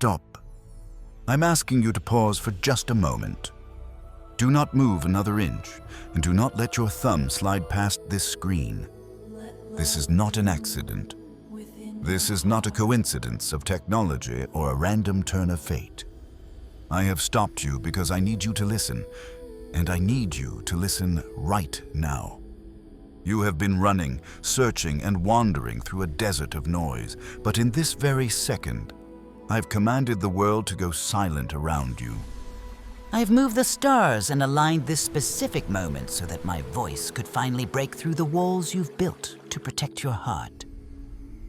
Stop. I'm asking you to pause for just a moment. Do not move another inch, and do not let your thumb slide past this screen. This is not an accident. This is not a coincidence of technology or a random turn of fate. I have stopped you because I need you to listen, and I need you to listen right now. You have been running, searching, and wandering through a desert of noise, but in this very second, I've commanded the world to go silent around you. I've moved the stars and aligned this specific moment so that my voice could finally break through the walls you've built to protect your heart.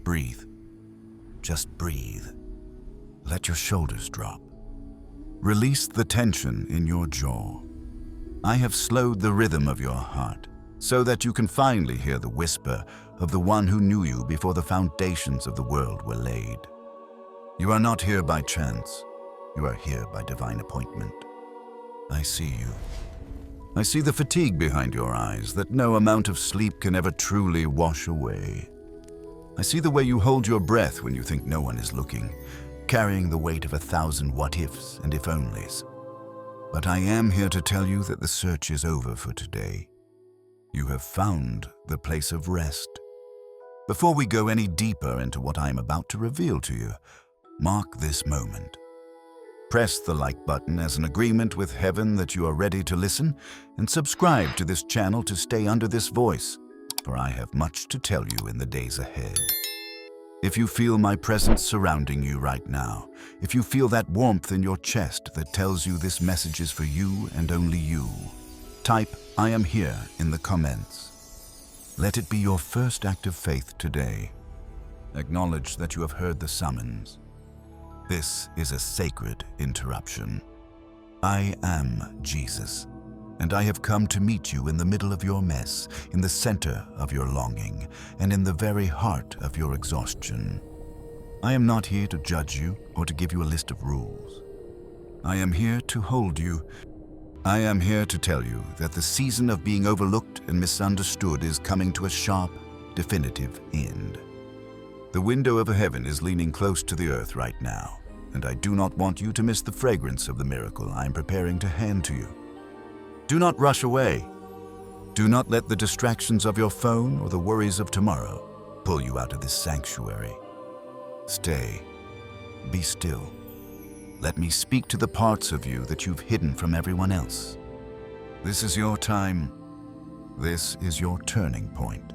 Breathe. Just breathe. Let your shoulders drop. Release the tension in your jaw. I have slowed the rhythm of your heart so that you can finally hear the whisper of the one who knew you before the foundations of the world were laid. You are not here by chance. You are here by divine appointment. I see you. I see the fatigue behind your eyes that no amount of sleep can ever truly wash away. I see the way you hold your breath when you think no one is looking, carrying the weight of 1,000 what-ifs and if-onlys. But I am here to tell you that the search is over for today. You have found the place of rest. Before we go any deeper into what I am about to reveal to you, mark this moment. Press the like button as an agreement with heaven that you are ready to listen, and subscribe to this channel to stay under this voice, for I have much to tell you in the days ahead. If you feel my presence surrounding you right now, if you feel that warmth in your chest that tells you this message is for you and only you, type "I am here" in the comments. Let it be your first act of faith today. Acknowledge that you have heard the summons. This is a sacred interruption. I am Jesus, and I have come to meet you in the middle of your mess, in the center of your longing, and in the very heart of your exhaustion. I am not here to judge you or to give you a list of rules. I am here to hold you. I am here to tell you that the season of being overlooked and misunderstood is coming to a sharp, definitive end. The window of heaven is leaning close to the earth right now, and I do not want you to miss the fragrance of the miracle I am preparing to hand to you. Do not rush away. Do not let the distractions of your phone or the worries of tomorrow pull you out of this sanctuary. Stay. Be still. Let me speak to the parts of you that you've hidden from everyone else. This is your time. This is your turning point.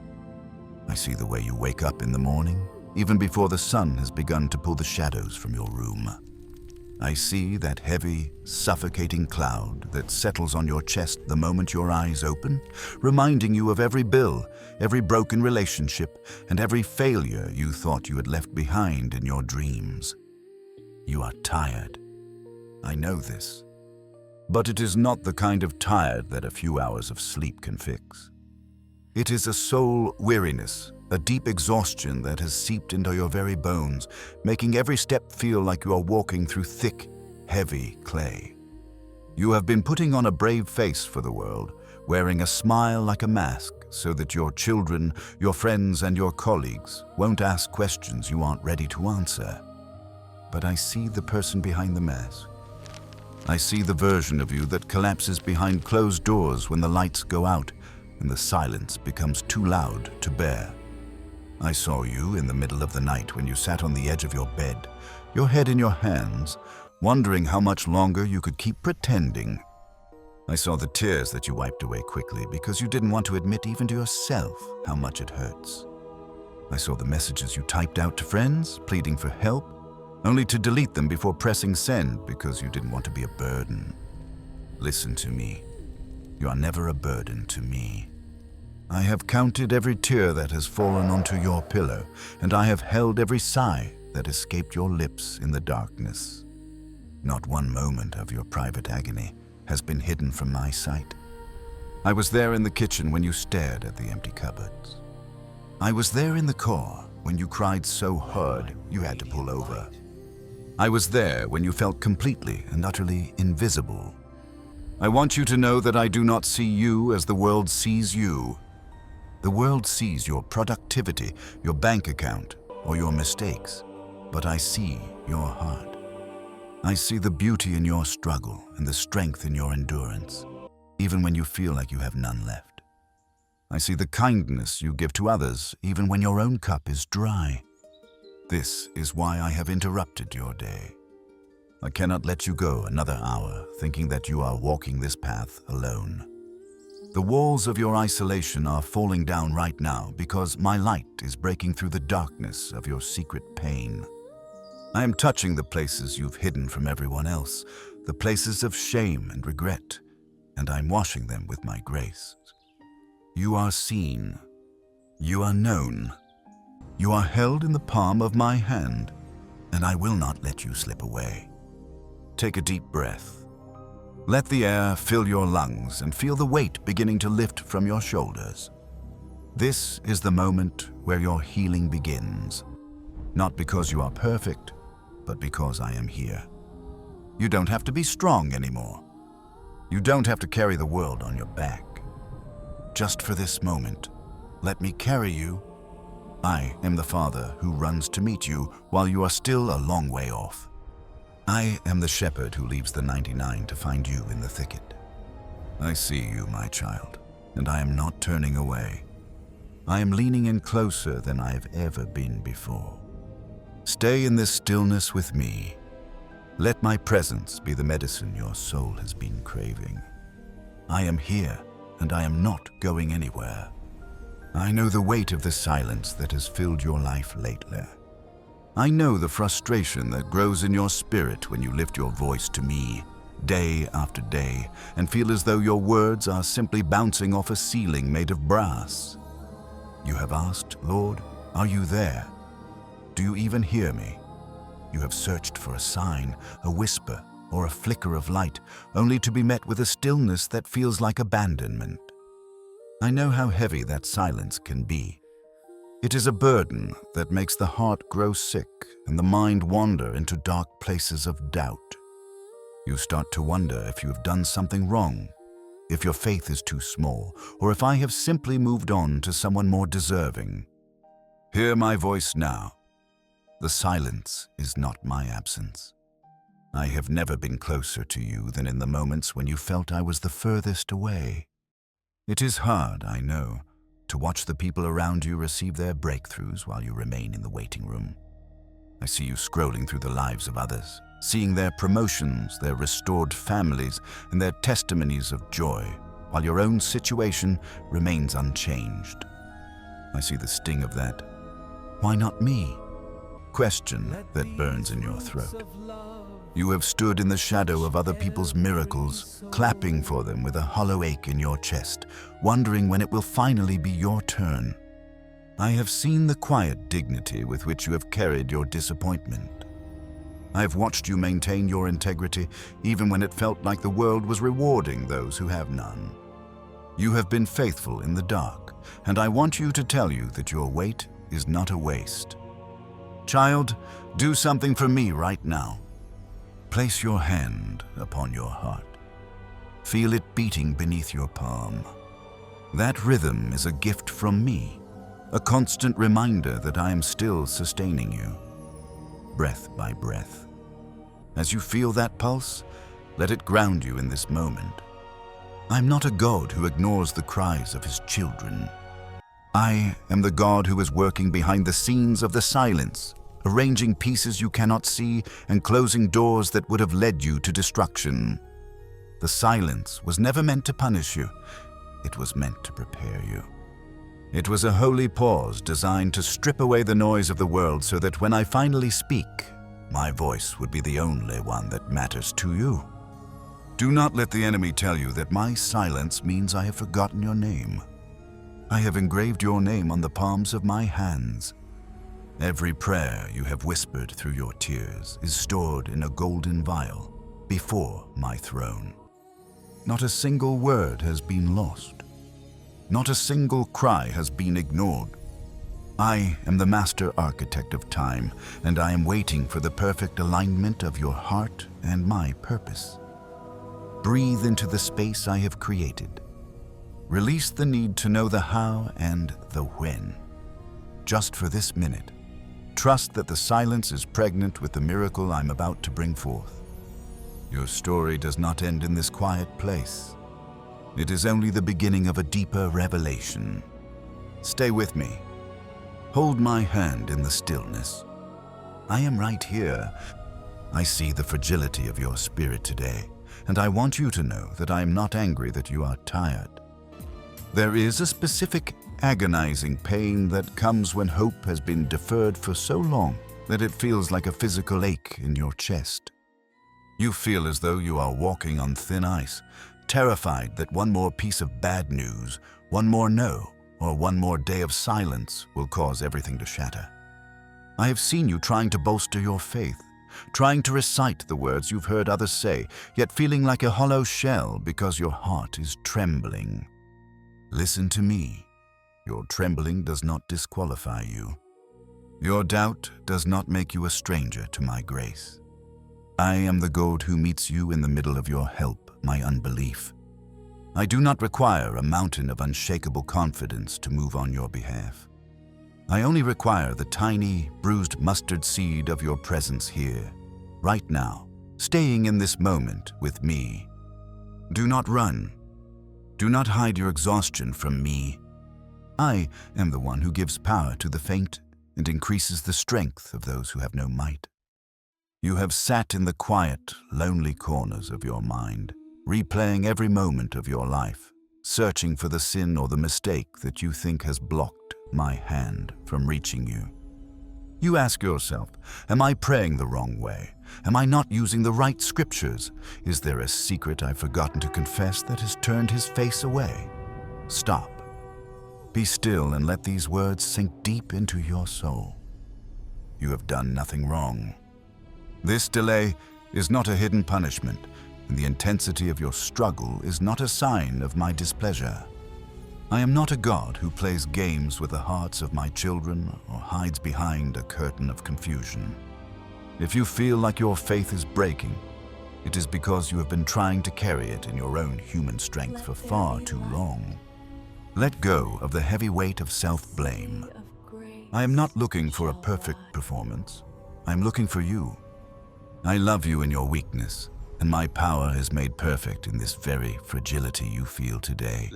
I see the way you wake up in the morning, even before the sun has begun to pull the shadows from your room. I see that heavy, suffocating cloud that settles on your chest the moment your eyes open, reminding you of every bill, every broken relationship, and every failure you thought you had left behind in your dreams. You are tired. I know this. But it is not the kind of tired that a few hours of sleep can fix. It is a soul weariness, a deep exhaustion that has seeped into your very bones, making every step feel like you are walking through thick, heavy clay. You have been putting on a brave face for the world, wearing a smile like a mask so that your children, your friends, and your colleagues won't ask questions you aren't ready to answer. But I see the person behind the mask. I see the version of you that collapses behind closed doors when the lights go out and the silence becomes too loud to bear. I saw you in the middle of the night when you sat on the edge of your bed, your head in your hands, wondering how much longer you could keep pretending. I saw the tears that you wiped away quickly because you didn't want to admit even to yourself how much it hurts. I saw the messages you typed out to friends, pleading for help, only to delete them before pressing send because you didn't want to be a burden. Listen to me. You are never a burden to me. I have counted every tear that has fallen onto your pillow, and I have held every sigh that escaped your lips in the darkness. Not one moment of your private agony has been hidden from my sight. I was there in the kitchen when you stared at the empty cupboards. I was there in the car when you cried so hard you had to pull over. I was there when you felt completely and utterly invisible. I want you to know that I do not see you as the world sees you. The world sees your productivity, your bank account, or your mistakes, but I see your heart. I see the beauty in your struggle and the strength in your endurance, even when you feel like you have none left. I see the kindness you give to others, even when your own cup is dry. This is why I have interrupted your day. I cannot let you go another hour thinking that you are walking this path alone. The walls of your isolation are falling down right now because my light is breaking through the darkness of your secret pain. I am touching the places you've hidden from everyone else, the places of shame and regret, and I'm washing them with my grace. You are seen. You are known. You are held in the palm of my hand, and I will not let you slip away. Take a deep breath. Let the air fill your lungs and feel the weight beginning to lift from your shoulders. This is the moment where your healing begins. Not because you are perfect, but because I am here. You don't have to be strong anymore. You don't have to carry the world on your back. Just for this moment, let me carry you. I am the Father who runs to meet you while you are still a long way off. I am the shepherd who leaves the 99 to find you in the thicket. I see you, my child, and I am not turning away. I am leaning in closer than I have ever been before. Stay in this stillness with me. Let my presence be the medicine your soul has been craving. I am here, and I am not going anywhere. I know the weight of the silence that has filled your life lately. I know the frustration that grows in your spirit when you lift your voice to me, day after day, and feel as though your words are simply bouncing off a ceiling made of brass. You have asked, Lord, are you there? Do you even hear me? You have searched for a sign, a whisper, or a flicker of light, only to be met with a stillness that feels like abandonment. I know how heavy that silence can be. It is a burden that makes the heart grow sick and the mind wander into dark places of doubt. You start to wonder if you have done something wrong, if your faith is too small, or if I have simply moved on to someone more deserving. Hear my voice now. The silence is not my absence. I have never been closer to you than in the moments when you felt I was the furthest away. It is hard, I know, to watch the people around you receive their breakthroughs while you remain in the waiting room. I see you scrolling through the lives of others, seeing their promotions, their restored families, and their testimonies of joy, while your own situation remains unchanged. I see the sting of that "why not me?" question that burns in your throat. You have stood in the shadow of other people's miracles, clapping for them with a hollow ache in your chest, wondering when it will finally be your turn. I have seen the quiet dignity with which you have carried your disappointment. I have watched you maintain your integrity even when it felt like the world was rewarding those who have none. You have been faithful in the dark, and I want you to tell you that your wait is not a waste. Child, do something for me right now. Place your hand upon your heart. Feel it beating beneath your palm. That rhythm is a gift from me, a constant reminder that I am still sustaining you, breath by breath. As you feel that pulse, let it ground you in this moment. I'm not a God who ignores the cries of his children. I am the God who is working behind the scenes of the silence, arranging pieces you cannot see and closing doors that would have led you to destruction. The silence was never meant to punish you. It was meant to prepare you. It was a holy pause designed to strip away the noise of the world so that when I finally speak, my voice would be the only one that matters to you. Do not let the enemy tell you that my silence means I have forgotten your name. I have engraved your name on the palms of my hands. Every prayer you have whispered through your tears is stored in a golden vial before my throne. Not a single word has been lost. Not a single cry has been ignored. I am the master architect of time, and I am waiting for the perfect alignment of your heart and my purpose. Breathe into the space I have created. Release the need to know the how and the when. Just for this minute, trust that the silence is pregnant with the miracle I'm about to bring forth. Your story does not end in this quiet place. It is only the beginning of a deeper revelation. Stay with me. Hold my hand in the stillness. I am right here. I see the fragility of your spirit today, and I want you to know that I am not angry that you are tired. There is a specific agonizing pain that comes when hope has been deferred for so long that it feels like a physical ache in your chest. You feel as though you are walking on thin ice, terrified that one more piece of bad news, one more no, or one more day of silence will cause everything to shatter. I have seen you trying to bolster your faith, trying to recite the words you've heard others say, yet feeling like a hollow shell because your heart is trembling. Listen to me. Your trembling does not disqualify you. Your doubt does not make you a stranger to my grace. I am the God who meets you in the middle of your help, my unbelief. I do not require a mountain of unshakable confidence to move on your behalf. I only require the tiny, bruised mustard seed of your presence here, right now, staying in this moment with me. Do not run. Do not hide your exhaustion from me. I am the one who gives power to the faint and increases the strength of those who have no might. You have sat in the quiet, lonely corners of your mind, replaying every moment of your life, searching for the sin or the mistake that you think has blocked my hand from reaching you. You ask yourself, am I praying the wrong way? Am I not using the right scriptures? Is there a secret I've forgotten to confess that has turned his face away? Stop. Be still and let these words sink deep into your soul. You have done nothing wrong. This delay is not a hidden punishment, and the intensity of your struggle is not a sign of my displeasure. I am not a God who plays games with the hearts of my children or hides behind a curtain of confusion. If you feel like your faith is breaking, it is because you have been trying to carry it in your own human strength for far too long. Let go of the heavy weight of self-blame. I am not looking for a perfect performance. I am looking for you. I love you in your weakness, and my power is made perfect in this very fragility you feel today.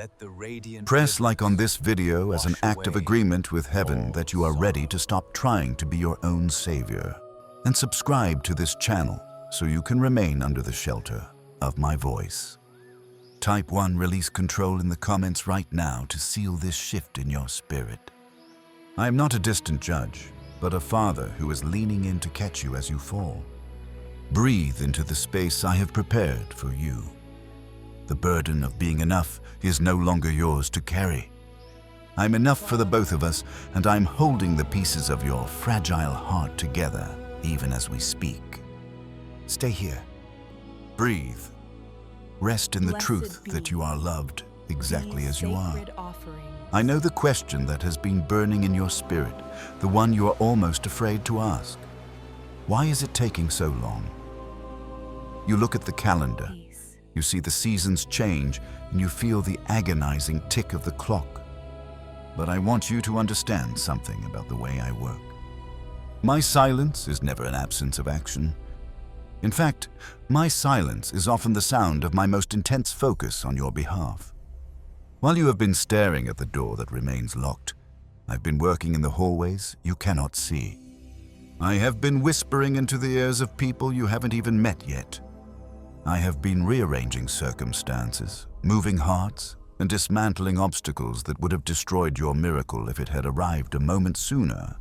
Press like on this video as an act of agreement with heaven that you are ready to stop trying to be your own savior, and subscribe to this channel so you can remain under the shelter of my voice. Type 1 release control in the comments right now to seal this shift in your spirit. I am not a distant judge, but a father who is leaning in to catch you as you fall. Breathe into the space I have prepared for you. The burden of being enough is no longer yours to carry. I'm enough for the both of us, and I'm holding the pieces of your fragile heart together even as we speak. Stay here. Breathe. Rest in the truth that you are loved exactly as you are. I know the question that has been burning in your spirit, the one you are almost afraid to ask. Why is it taking so long? You look at the calendar, you see the seasons change, and you feel the agonizing tick of the clock. But I want you to understand something about the way I work. My silence is never an absence of action. In fact, my silence is often the sound of my most intense focus on your behalf. While you have been staring at the door that remains locked, I've been working in the hallways you cannot see. I have been whispering into the ears of people you haven't even met yet. I have been rearranging circumstances, moving hearts, and dismantling obstacles that would have destroyed your miracle if it had arrived a moment sooner.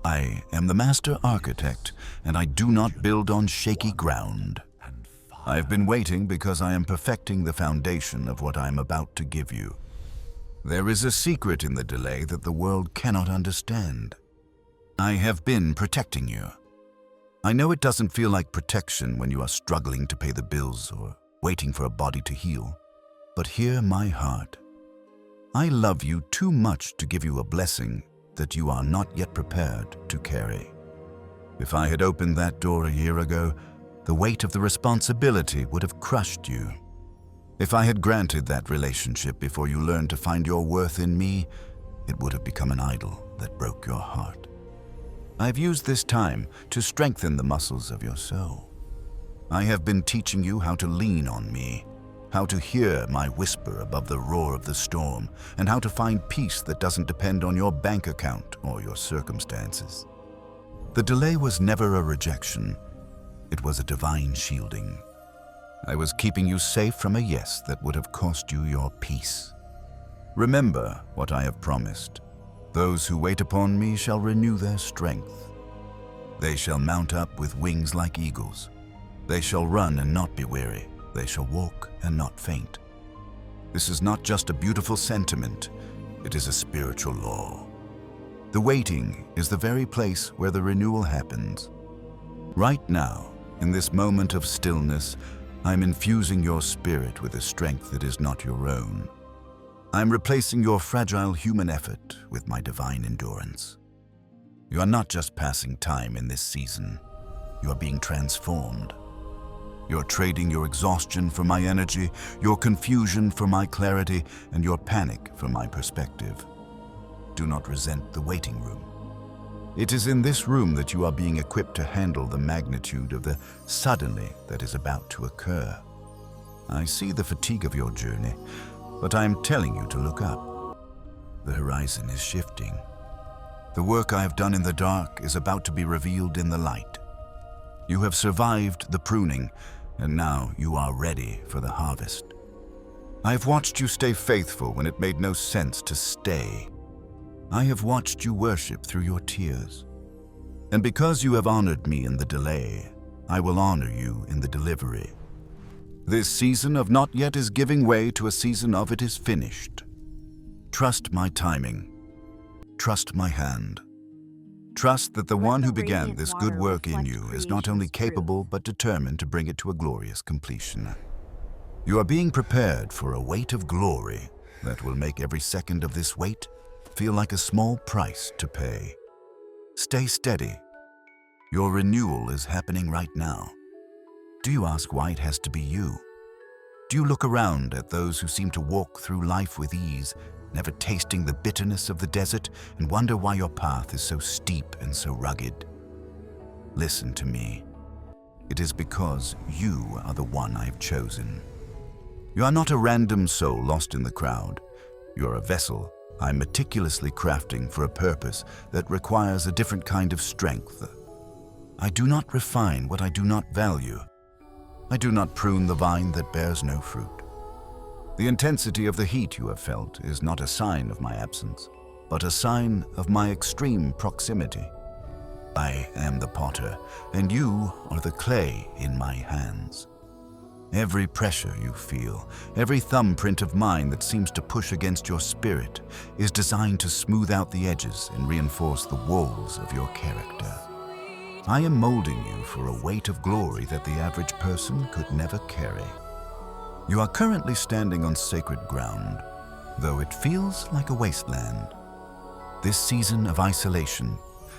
I am the master architect, and I do not build on shaky ground. I've been waiting because I am perfecting the foundation of what I am about to give you. There is a secret in the delay that the world cannot understand. I have been protecting you. I know it doesn't feel like protection when you are struggling to pay the bills or waiting for a body to heal, but hear my heart. I love you too much to give you a blessing that you are not yet prepared to carry. If I had opened that door a year ago, the weight of the responsibility would have crushed you. If I had granted that relationship before you learned to find your worth in me, it would have become an idol that broke your heart. I've used this time to strengthen the muscles of your soul. I have been teaching you how to lean on me, how to hear my whisper above the roar of the storm, and how to find peace that doesn't depend on your bank account or your circumstances. The delay was never a rejection. It was a divine shielding. I was keeping you safe from a yes that would have cost you your peace. Remember what I have promised. Those who wait upon me shall renew their strength. They shall mount up with wings like eagles. They shall run and not be weary. They shall walk and not faint. This is not just a beautiful sentiment. It is a spiritual law. The waiting is the very place where the renewal happens. Right now, in this moment of stillness, I'm infusing your spirit with a strength that is not your own. I'm replacing your fragile human effort with my divine endurance. You are not just passing time in this season. You are being transformed. You're trading your exhaustion for my energy, your confusion for my clarity, and your panic for my perspective. Do not resent the waiting room. It is in this room that you are being equipped to handle the magnitude of the suddenly that is about to occur. I see the fatigue of your journey, but I am telling you to look up. The horizon is shifting. The work I have done in the dark is about to be revealed in the light. You have survived the pruning, and now you are ready for the harvest. I have watched you stay faithful when it made no sense to stay. I have watched you worship through your tears. And because you have honored me in the delay, I will honor you in the delivery. This season of not yet is giving way to a season of it is finished. Trust my timing. Trust my hand. Trust that the one who began this good work in you is not only capable but determined to bring it to a glorious completion. You are being prepared for a weight of glory that will make every second of this wait feel like a small price to pay. Stay steady. Your renewal is happening right now. Do you ask why it has to be you? Do you look around at those who seem to walk through life with ease, never tasting the bitterness of the desert, and wonder why your path is so steep and so rugged? Listen to me. It is because you are the one I've chosen. You are not a random soul lost in the crowd. You are a vessel I'm meticulously crafting for a purpose that requires a different kind of strength. I do not refine what I do not value. I do not prune the vine that bears no fruit. The intensity of the heat you have felt is not a sign of my absence, but a sign of my extreme proximity. I am the potter, and you are the clay in my hands. Every pressure you feel, every thumbprint of mine that seems to push against your spirit is designed to smooth out the edges and reinforce the walls of your character. I am molding you for a weight of glory that the average person could never carry. You are currently standing on sacred ground, though it feels like a wasteland. This season of isolation,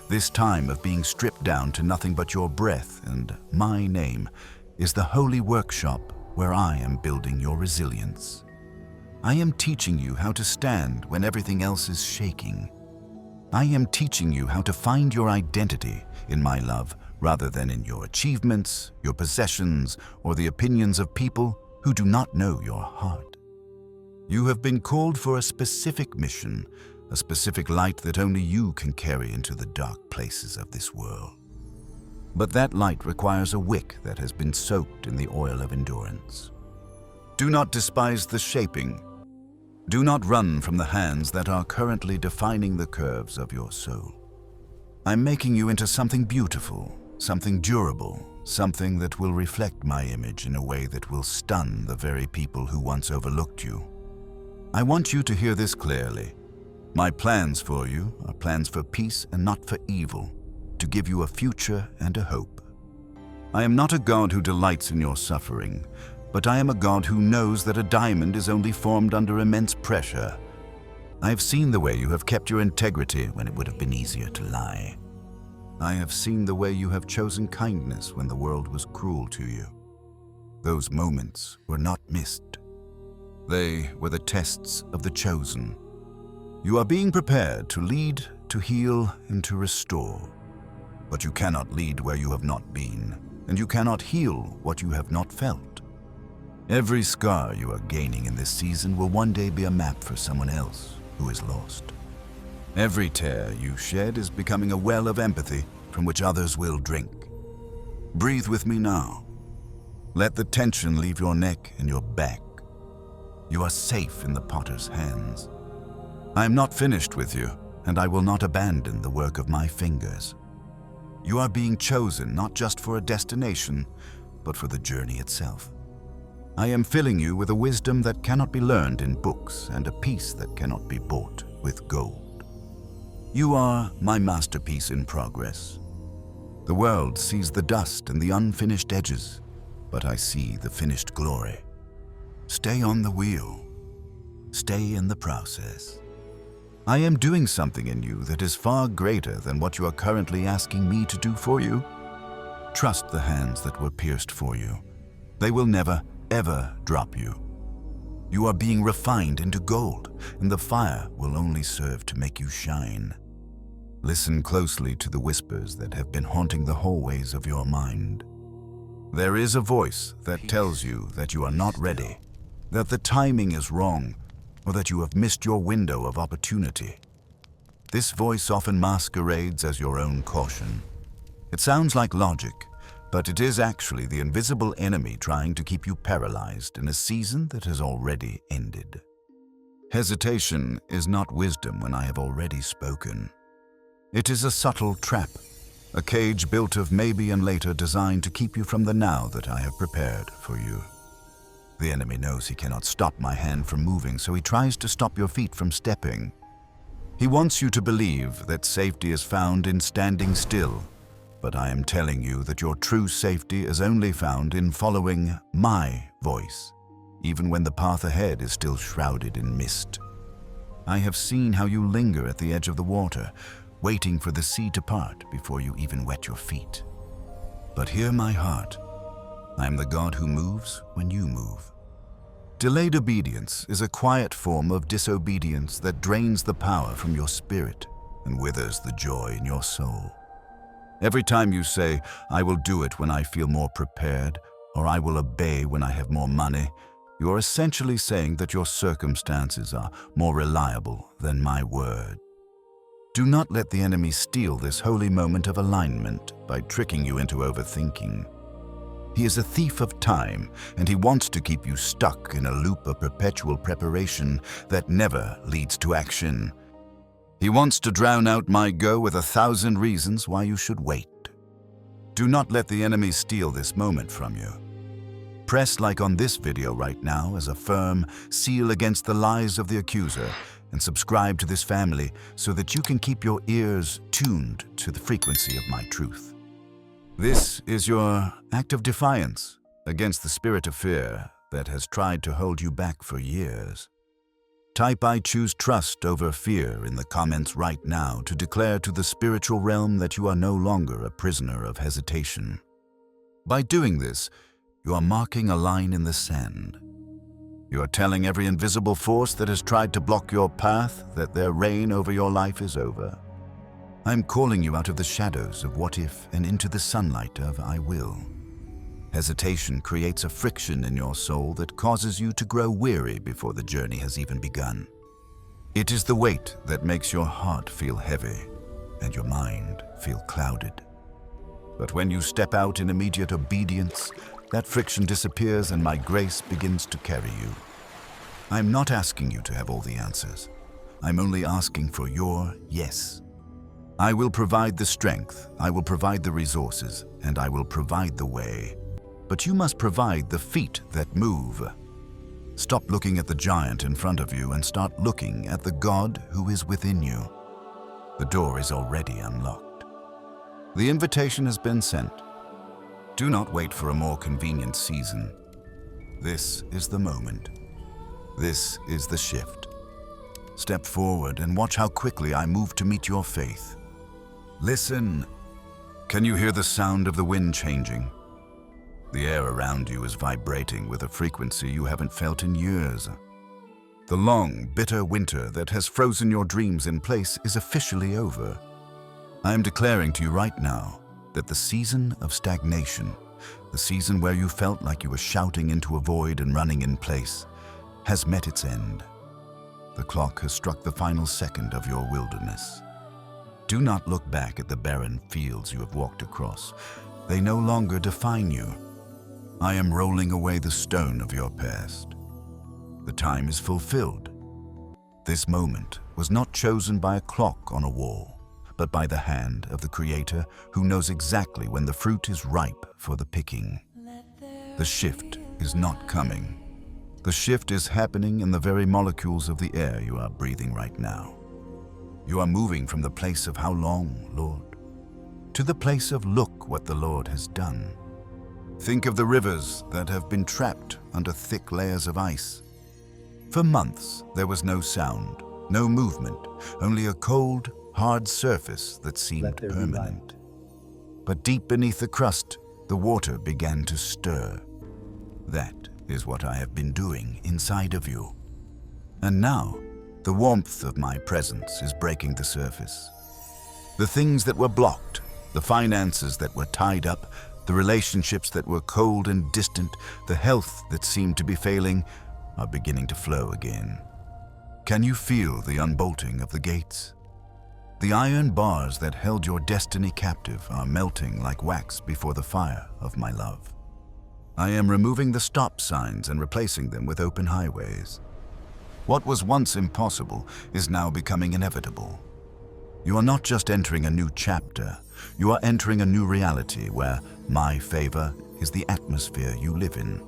this time of being stripped down to nothing but your breath and my name, is the holy workshop where I am building your resilience. I am teaching you how to stand when everything else is shaking. I am teaching you how to find your identity in my love rather than in your achievements, your possessions, or the opinions of people who do not know your heart. You have been called for a specific mission, a specific light that only you can carry into the dark places of this world. But that light requires a wick that has been soaked in the oil of endurance. Do not despise the shaping. Do not run from the hands that are currently defining the curves of your soul. I'm making you into something beautiful, something durable, something that will reflect my image in a way that will stun the very people who once overlooked you. I want you to hear this clearly. My plans for you are plans for peace and not for evil, to give you a future and a hope. I am not a God who delights in your suffering, but I am a God who knows that a diamond is only formed under immense pressure. I have seen the way you have kept your integrity when it would have been easier to lie. I have seen the way you have chosen kindness when the world was cruel to you. Those moments were not missed. They were the tests of the chosen. You are being prepared to lead, to heal, and to restore. But you cannot lead where you have not been. and you cannot heal what you have not felt. Every scar you are gaining in this season will one day be a map for someone else who is lost. Every tear you shed is becoming a well of empathy from which others will drink. Breathe with me now. Let the tension leave your neck and your back. You are safe in the potter's hands. I am not finished with you, and I will not abandon the work of my fingers. You are being chosen not just for a destination, but for the journey itself. I am filling you with a wisdom that cannot be learned in books and a peace that cannot be bought with gold. You are my masterpiece in progress. The world sees the dust and the unfinished edges, but I see the finished glory. Stay on the wheel. Stay in the process. I am doing something in you that is far greater than what you are currently asking me to do for you. Trust the hands that were pierced for you. They will never, ever drop you. You are being refined into gold, and the fire will only serve to make you shine. Listen closely to the whispers that have been haunting the hallways of your mind. There is a voice that tells you that you are not ready, that the timing is wrong, or that you have missed your window of opportunity. This voice often masquerades as your own caution. It sounds like logic, but it is actually the invisible enemy trying to keep you paralyzed in a season that has already ended. Hesitation is not wisdom when I have already spoken. It is a subtle trap, a cage built of maybe and later designed to keep you from the now that I have prepared for you. The enemy knows he cannot stop my hand from moving, so he tries to stop your feet from stepping. He wants you to believe that safety is found in standing still, but I am telling you that your true safety is only found in following my voice, even when the path ahead is still shrouded in mist. I have seen how you linger at the edge of the water, waiting for the sea to part before you even wet your feet. But hear my heart. I am the God who moves when you move. Delayed obedience is a quiet form of disobedience that drains the power from your spirit and withers the joy in your soul. Every time you say, I will do it when I feel more prepared, or I will obey when I have more money, you are essentially saying that your circumstances are more reliable than my word. Do not let the enemy steal this holy moment of alignment by tricking you into overthinking. He is a thief of time, and he wants to keep you stuck in a loop of perpetual preparation that never leads to action. He wants to drown out my go with 1,000 reasons why you should wait. Do not let the enemy steal this moment from you. Press like on this video right now as a firm seal against the lies of the accuser, and subscribe to this family so that you can keep your ears tuned to the frequency of my truth. This is your act of defiance against the spirit of fear that has tried to hold you back for years. Type I choose trust over fear in the comments right now to declare to the spiritual realm that you are no longer a prisoner of hesitation. By doing this, you are marking a line in the sand. You are telling every invisible force that has tried to block your path that their reign over your life is over. I am calling you out of the shadows of what if and into the sunlight of I will. Hesitation creates a friction in your soul that causes you to grow weary before the journey has even begun. It is the weight that makes your heart feel heavy and your mind feel clouded. But when you step out in immediate obedience, that friction disappears and my grace begins to carry you. I'm not asking you to have all the answers. I'm only asking for your yes. I will provide the strength, I will provide the resources, and I will provide the way. But you must provide the feet that move. Stop looking at the giant in front of you and start looking at the God who is within you. The door is already unlocked. The invitation has been sent. Do not wait for a more convenient season. This is the moment. This is the shift. Step forward and watch how quickly I move to meet your faith. Listen. Can you hear the sound of the wind changing? The air around you is vibrating with a frequency you haven't felt in years. The long, bitter winter that has frozen your dreams in place is officially over. I am declaring to you right now that the season of stagnation, The season where you felt like you were shouting into a void and running in place has met its end. The clock has struck the final second of your wilderness. Do not look back at the barren fields you have walked across. They no longer define you. I am rolling away the stone of your past. The time is fulfilled. This moment was not chosen by a clock on a wall, but by the hand of the Creator who knows exactly when the fruit is ripe for the picking. The shift is not coming. The shift is happening in the very molecules of the air you are breathing right now. You are moving from the place of how long, Lord, to the place of look what the Lord has done. Think of the rivers that have been trapped under thick layers of ice. For months, there was no sound, no movement, only a cold, hard surface that seemed permanent. But deep beneath the crust, the water began to stir. That is what I have been doing inside of you. And now, the warmth of my presence is breaking the surface. The things that were blocked, the finances that were tied up, the relationships that were cold and distant, the health that seemed to be failing, are beginning to flow again. Can you feel the unbolting of the gates? The iron bars that held your destiny captive are melting like wax before the fire of my love. I am removing the stop signs and replacing them with open highways. What was once impossible is now becoming inevitable. You are not just entering a new chapter, you are entering a new reality where my favor is the atmosphere you live in.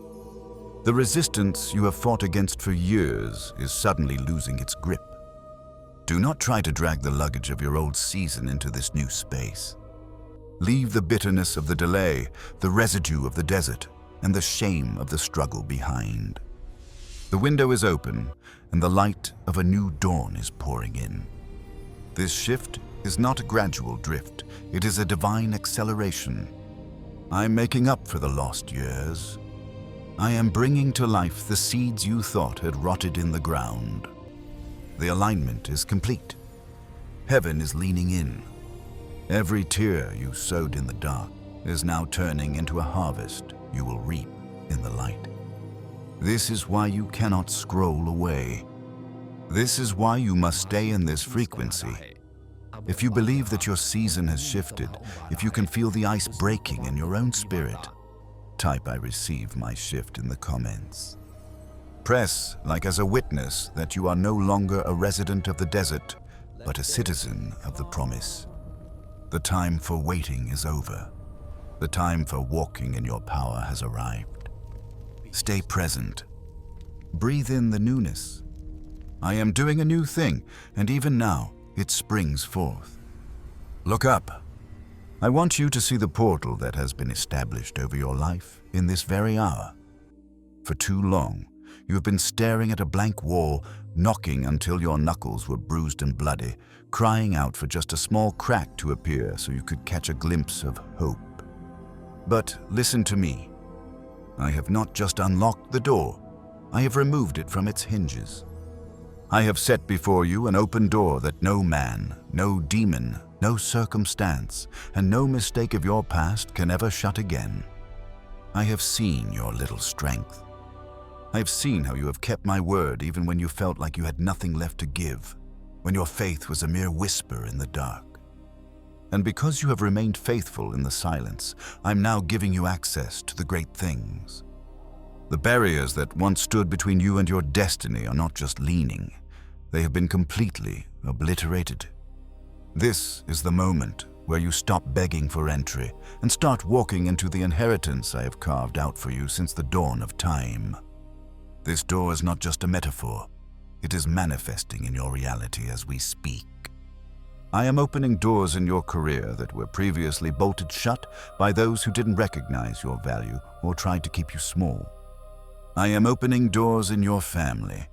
The resistance you have fought against for years is suddenly losing its grip. Do not try to drag the luggage of your old season into this new space. Leave the bitterness of the delay, the residue of the desert, and the shame of the struggle behind. The window is open, and the light of a new dawn is pouring in. This shift is not a gradual drift, it is a divine acceleration. I am making up for the lost years. I am bringing to life the seeds you thought had rotted in the ground. The alignment is complete. Heaven is leaning in. Every tear you sowed in the dark is now turning into a harvest you will reap in the light. This is why you cannot scroll away. This is why you must stay in this frequency. If you believe that your season has shifted, if you can feel the ice breaking in your own spirit, type "I receive my shift" in the comments. Press like as a witness that you are no longer a resident of the desert, but a citizen of the promise. The time for waiting is over. The time for walking in your power has arrived. Stay present. Breathe in the newness. I am doing a new thing, and even now, it springs forth. Look up. I want you to see the portal that has been established over your life in this very hour. For too long, you have been staring at a blank wall, knocking until your knuckles were bruised and bloody, crying out for just a small crack to appear so you could catch a glimpse of hope. But listen to me. I have not just unlocked the door, I have removed it from its hinges. I have set before you an open door that no man, no demon, no circumstance, and no mistake of your past can ever shut again. I have seen your little strength. I have seen how you have kept my word even when you felt like you had nothing left to give, when your faith was a mere whisper in the dark. And because you have remained faithful in the silence, I'm now giving you access to the great things. The barriers that once stood between you and your destiny are not just leaning, they have been completely obliterated. This is the moment where you stop begging for entry and start walking into the inheritance I have carved out for you since the dawn of time. This door is not just a metaphor, it is manifesting in your reality as we speak. I am opening doors in your career that were previously bolted shut by those who didn't recognize your value or tried to keep you small. I am opening doors in your family,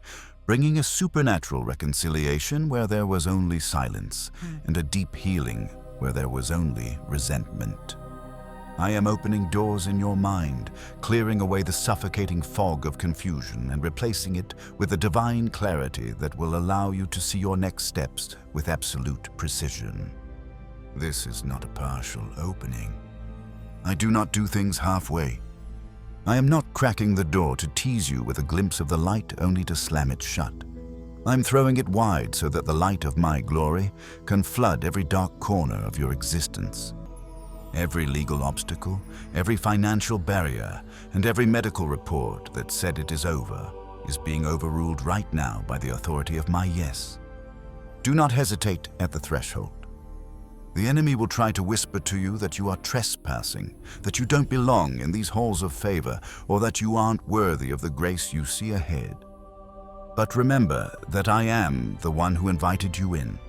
bringing a supernatural reconciliation where there was only silence and a deep healing where there was only resentment. I am opening doors in your mind, clearing away the suffocating fog of confusion and replacing it with a divine clarity that will allow you to see your next steps with absolute precision. This is not a partial opening. I do not do things halfway. I am not cracking the door to tease you with a glimpse of the light only to slam it shut. I'm throwing it wide so that the light of my glory can flood every dark corner of your existence. Every legal obstacle, every financial barrier, and every medical report that said it is over is being overruled right now by the authority of my yes. Do not hesitate at the threshold. The enemy will try to whisper to you that you are trespassing, that you don't belong in these halls of favor, or that you aren't worthy of the grace you see ahead. But remember that I am the one who invited you in.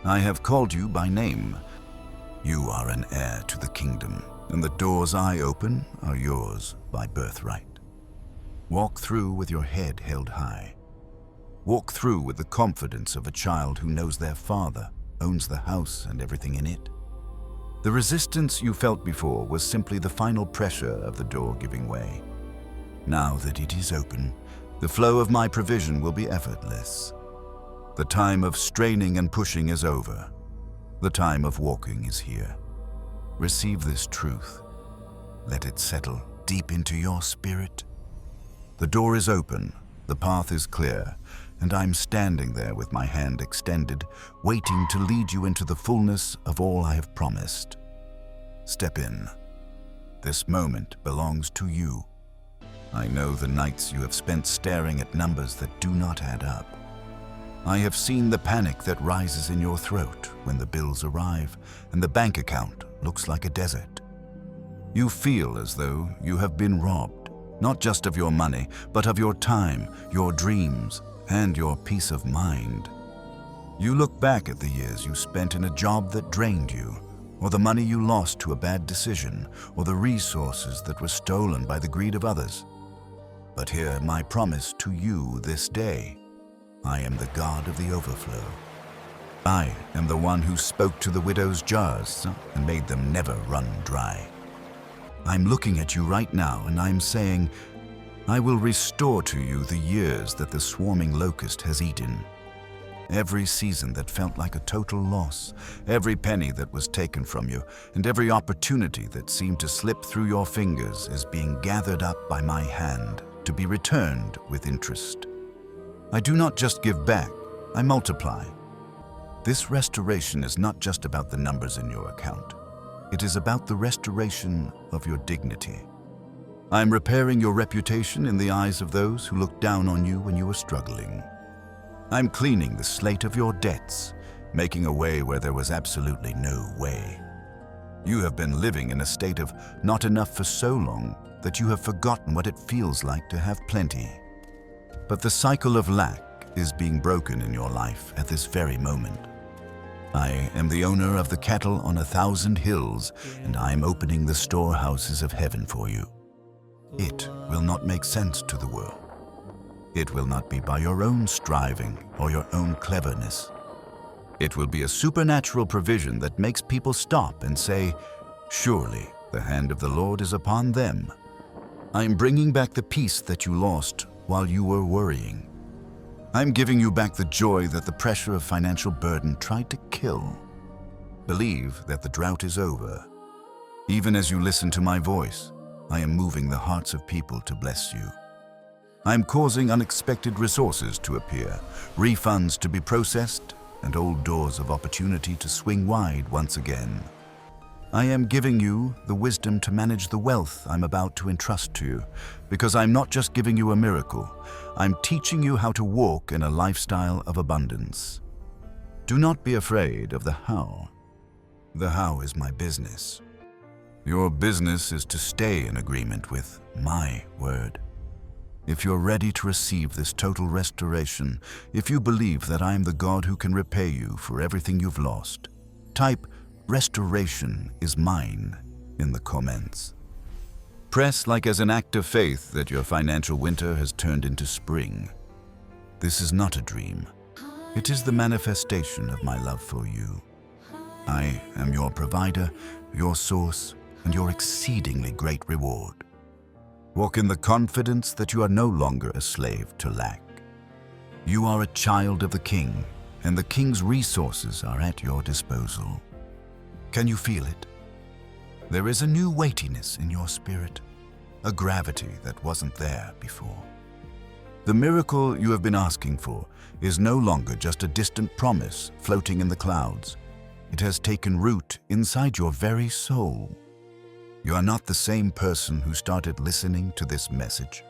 I have called you by name. You are an heir to the kingdom, and the doors I open are yours by birthright. Walk through with your head held high. Walk through with the confidence of a child who knows their father owns the house and everything in it. The resistance you felt before was simply the final pressure of the door giving way. Now that it is open, the flow of my provision will be effortless. The time of straining and pushing is over. The time of walking is here. Receive this truth. Let it settle deep into your spirit. The door is open, the path is clear, and I'm standing there with my hand extended, waiting to lead you into the fullness of all I have promised. Step in. This moment belongs to you. I know the nights you have spent staring at numbers that do not add up. I have seen the panic that rises in your throat when the bills arrive and the bank account looks like a desert. You feel as though you have been robbed, not just of your money, but of your time, your dreams, and your peace of mind. You look back at the years you spent in a job that drained you, or the money you lost to a bad decision, or the resources that were stolen by the greed of others. But hear my promise to you this day. I am the God of the overflow. I am the one who spoke to the widow's jars and made them never run dry. I'm looking at you right now and I'm saying, I will restore to you the years that the swarming locust has eaten. Every season that felt like a total loss, every penny that was taken from you, and every opportunity that seemed to slip through your fingers is being gathered up by my hand to be returned with interest. I do not just give back, I multiply. This restoration is not just about the numbers in your account. It is about the restoration of your dignity. I am repairing your reputation in the eyes of those who looked down on you when you were struggling. I'm cleaning the slate of your debts, making a way where there was absolutely no way. You have been living in a state of not enough for so long that you have forgotten what it feels like to have plenty. But the cycle of lack is being broken in your life at this very moment. I am the owner of the cattle on 1,000 hills, and I am opening the storehouses of heaven for you. It will not make sense to the world. It will not be by your own striving or your own cleverness. It will be a supernatural provision that makes people stop and say, surely the hand of the Lord is upon them. I am bringing back the peace that you lost while you were worrying. I'm giving you back the joy that the pressure of financial burden tried to kill. Believe that the drought is over. Even as you listen to my voice, I am moving the hearts of people to bless you. I am causing unexpected resources to appear, refunds to be processed, and old doors of opportunity to swing wide once again. I am giving you the wisdom to manage the wealth I'm about to entrust to you, because I'm not just giving you a miracle, I'm teaching you how to walk in a lifestyle of abundance. Do not be afraid of the how. The how is my business. Your business is to stay in agreement with my word. If you're ready to receive this total restoration, if you believe that I am the God who can repay you for everything you've lost, type "Restoration is mine" in the comments. Press like as an act of faith that your financial winter has turned into spring. This is not a dream. It is the manifestation of my love for you. I am your provider, your source, and your exceedingly great reward. Walk in the confidence that you are no longer a slave to lack. You are a child of the King, and the King's resources are at your disposal. Can you feel it? There is a new weightiness in your spirit, a gravity that wasn't there before. The miracle you have been asking for is no longer just a distant promise floating in the clouds. It has taken root inside your very soul. You are not the same person who started listening to this message.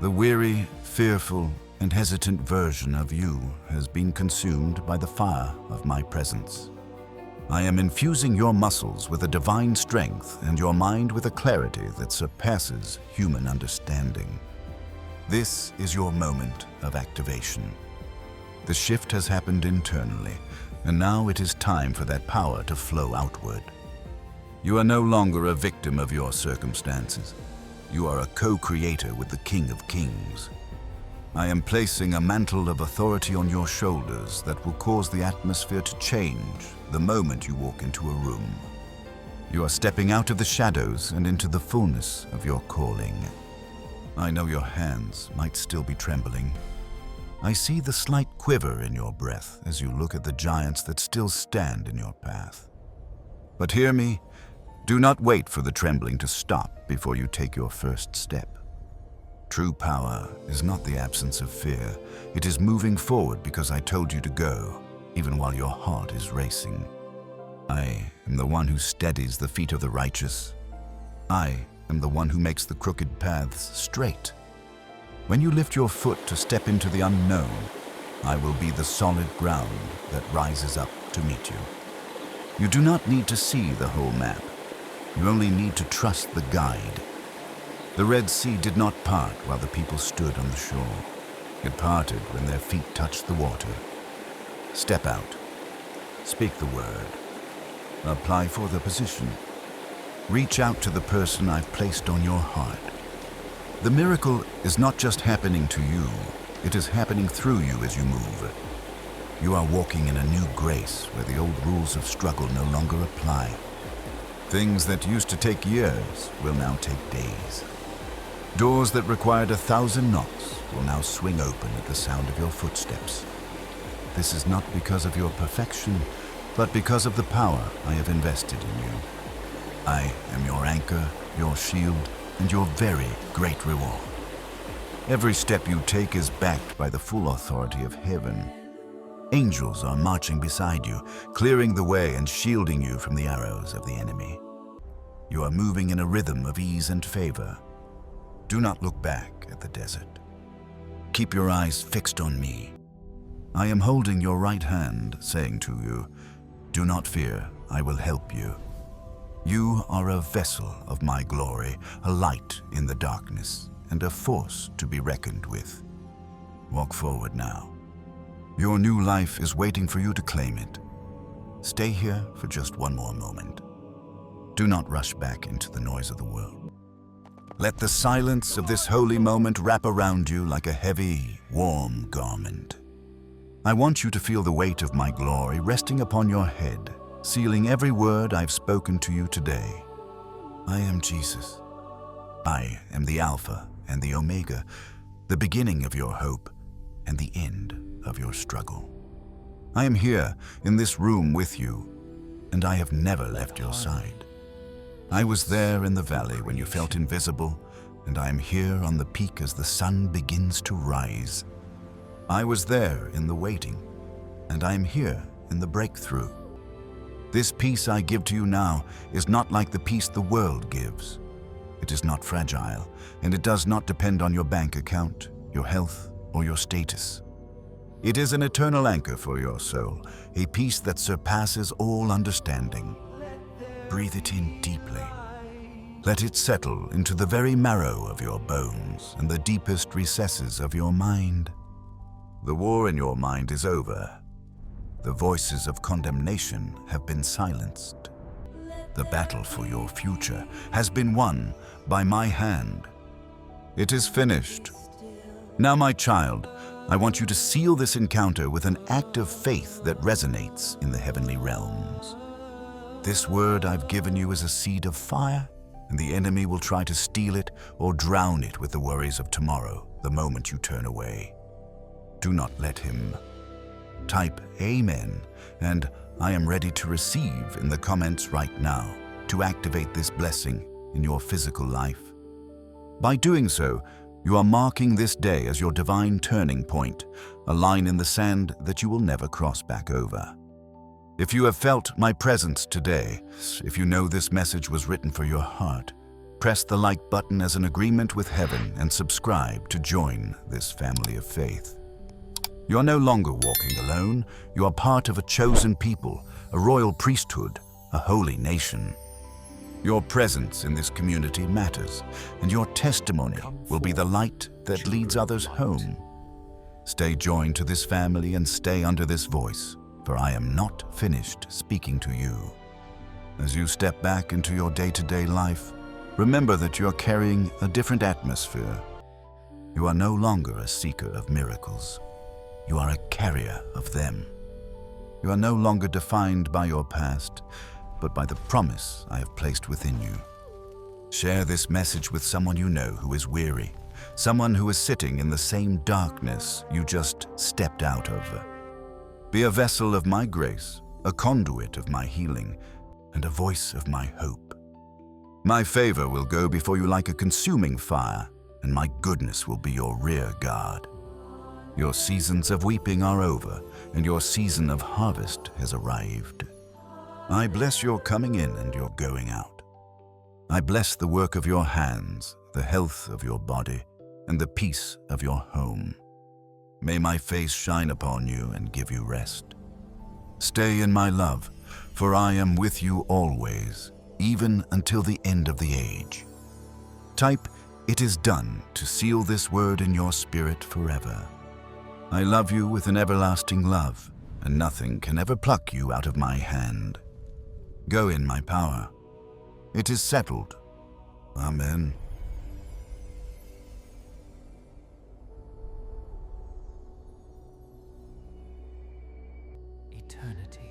The weary, fearful, and hesitant version of you has been consumed by the fire of my presence. I am infusing your muscles with a divine strength and your mind with a clarity that surpasses human understanding. This is your moment of activation. The shift has happened internally, and now it is time for that power to flow outward. You are no longer a victim of your circumstances. You are a co-creator with the King of Kings. I am placing a mantle of authority on your shoulders that will cause the atmosphere to change the moment you walk into a room. You are stepping out of the shadows and into the fullness of your calling. I know your hands might still be trembling. I see the slight quiver in your breath as you look at the giants that still stand in your path. But hear me, do not wait for the trembling to stop before you take your first step. True power is not the absence of fear. It is moving forward because I told you to go, even while your heart is racing. I am the one who steadies the feet of the righteous. I am the one who makes the crooked paths straight. When you lift your foot to step into the unknown, I will be the solid ground that rises up to meet you. You do not need to see the whole map. You only need to trust the guide. The Red Sea did not part while the people stood on the shore. It parted when their feet touched the water. Step out. Speak the word. Apply for the position. Reach out to the person I've placed on your heart. The miracle is not just happening to you, it is happening through you as you move. You are walking in a new grace where the old rules of struggle no longer apply. Things that used to take years will now take days. Doors that required 1,000 knocks will now swing open at the sound of your footsteps. This is not because of your perfection, but because of the power I have invested in you. I am your anchor, your shield, and your very great reward. Every step you take is backed by the full authority of heaven. Angels are marching beside you, clearing the way and shielding you from the arrows of the enemy. You are moving in a rhythm of ease and favor. Do not look back at the desert. Keep your eyes fixed on me. I am holding your right hand, saying to you, do not fear, I will help you. You are a vessel of my glory, a light in the darkness, and a force to be reckoned with. Walk forward now. Your new life is waiting for you to claim it. Stay here for just one more moment. Do not rush back into the noise of the world. Let the silence of this holy moment wrap around you like a heavy, warm garment. I want you to feel the weight of my glory resting upon your head, sealing every word I've spoken to you today. I am Jesus. I am the Alpha and the Omega, the beginning of your hope and the end of your struggle. I am here in this room with you, and I have never left your side. I was there in the valley when you felt invisible, and I am here on the peak as the sun begins to rise. I was there in the waiting, and I am here in the breakthrough. This peace I give to you now is not like the peace the world gives. It is not fragile, and it does not depend on your bank account, your health, or your status. It is an eternal anchor for your soul, a peace that surpasses all understanding. Breathe it in deeply. Let it settle into the very marrow of your bones and the deepest recesses of your mind. The war in your mind is over. The voices of condemnation have been silenced. The battle for your future has been won by my hand. It is finished. Now, my child, I want you to seal this encounter with an act of faith that resonates in the heavenly realms. This word I've given you is a seed of fire, and the enemy will try to steal it or drown it with the worries of tomorrow the moment you turn away. Do not let him. Type Amen and I am ready to receive in the comments right now. to activate this blessing in your physical life. By doing so, you are marking this day as your divine turning point, a line in the sand that you will never cross back over. If you have felt my presence today, if you know this message was written for your heart, press the like button as an agreement with heaven and subscribe to join this family of faith. You are no longer walking alone. You are part of a chosen people, a royal priesthood, a holy nation. Your presence in this community matters, and your testimony will be the light that leads others home. Stay joined to this family and stay under this voice, for I am not finished speaking to you. As you step back into your day-to-day life, remember that you are carrying a different atmosphere. You are no longer a seeker of miracles. You are a carrier of them. You are no longer defined by your past, but by the promise I have placed within you. Share this message with someone you know who is weary, someone who is sitting in the same darkness you just stepped out of. Be a vessel of my grace, a conduit of my healing, and a voice of my hope. My favor will go before you like a consuming fire, and my goodness will be your rear guard. Your seasons of weeping are over, and your season of harvest has arrived. I bless your coming in and your going out. I bless the work of your hands, the health of your body, and the peace of your home. May my face shine upon you and give you rest. Stay in my love, for I am with you always, even until the end of the age. Type, "It is done," to seal this word in your spirit forever. I love you with an everlasting love, and nothing can ever pluck you out of my hand. Go in my power. It is settled. Amen. Eternity.